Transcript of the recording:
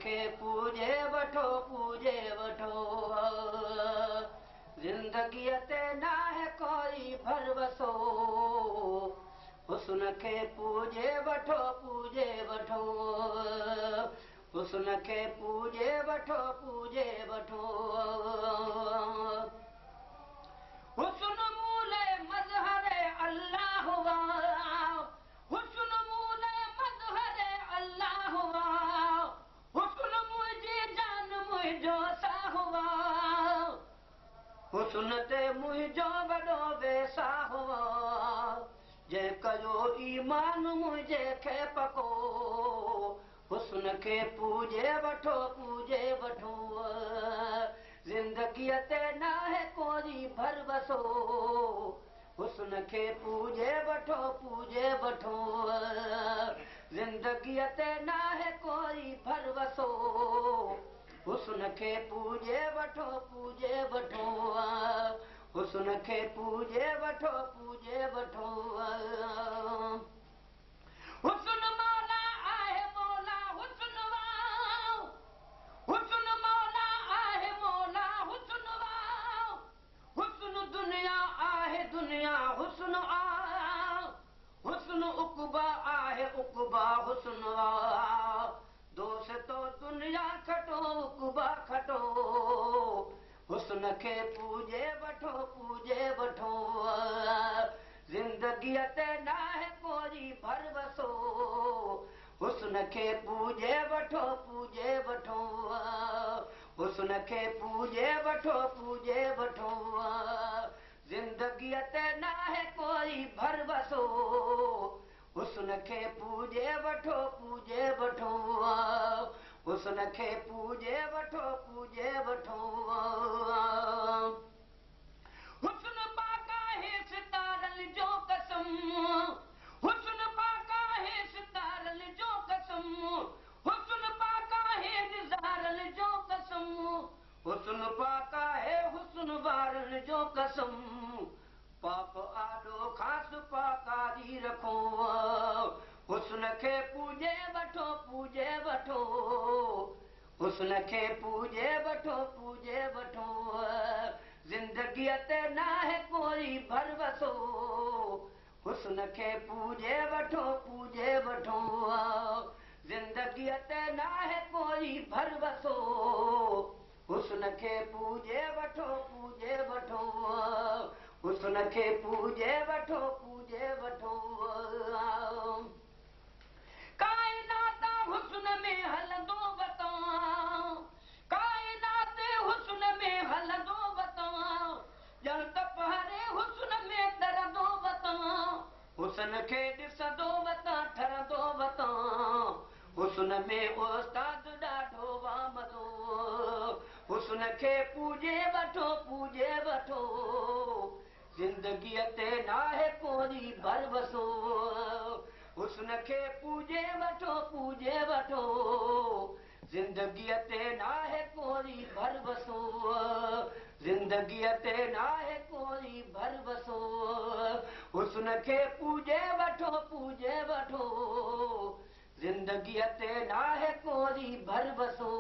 खे पूजे वठो पूजे वठो ज़िंदगीअ ते नाहे कोई भरवसो हुस्न खे पूजे वठो पूजे वठो हुस्न खे पूजे वठो पूजे वठो हुस्न मूले मज़हरे अल्लाह हुआ हुस्न मूले मज़हरे अल्लाह हुआ हुस्न मुंहिंजी जान मुंहिंजो साह हुआ हुस्न ते मुंहिंजो वॾो वेसाह हुआ जंहिं कयो ईमान मुंहिंजे खे पको हुस्न खे पूजे वठो पूजे वठो ज़िंदगीअ ते नाहे कोई भरवसो हुस्न खे पूजे वठो पूजे वठो ज़िंदगीअ ते नाहे कोई भरवसो हुस्न खे पूजे वठो पूजे वठो हुस्न खे पूजे वठो पूजे वठो हुस्न मौला आहे मौला हुस्न वाओ हुस्न मौला आहे मौला हुस्न वाओ हुस्न दुनिया आहे दुनिया हुस्न आ हुस्न उक़बा आहे उक़बा हुस्न वाओ दोस्तो दुनिया खटो उक़बा खटो हुस्न खे पूजे वठो पूजे वठो ज़िंदगीअ ते नाहे कोई भरवसो हुस्न खे पूजे वठो पूजे वठो हुस्न खे पूजे वठो पूजे वठो ज़िंदगीअ ते नाहे कोई भरवसो हुस्न खे पूजे वठो पूजे वठो हुस्न खे पूजे वठो पूजे वठो हुस्न पाक आहे सितारनि जो कसम हुस्न पाक आहे सितारनि जो कसम हुस्न पाक आहे निज़ारनि जो कसम हुस्न पाक आहे हुस्न वारनि जो कसम पाक आॾो ख़ासि पाकारी रखो हुस्न खे पूजे वठो पूजे वठो हुस्न खे पूजे वठो पूजे वठो ज़िंदगीअ ते नाहे कोई भरवसो हुस्न खे पूजे वठो पूजे वठो ज़िंदगीअ ते नाहे कोई भरवसो हुस्न खे पूजे वठो पूजे वठो हुस्न खे पूजे वठो पूजे वठो काइनात हुस्न में हलंदो वतां काइनात हुस्न में हलंदो वतां ॼण त पहरे हुस्न में तरंदो वतां हुस्न खे ॾिसंदो वतां ठरंदो वतां हुस्न में उस्ताद ॾाढो वामदो हुस्न खे पूजे वठो पूजे वठो ज़िंदगीअ ते नाहे कोई भरवसो हुस्न खे पूजे वठो पूजे वठो ज़िंदगीअ ते नाहे कोई भरवसो ज़िंदगीअ ते नाहे कोई भरवसो हुस्न खे पूजे वठो पूजे वठो ज़िंदगीअ ते नाहे कोई भरवसो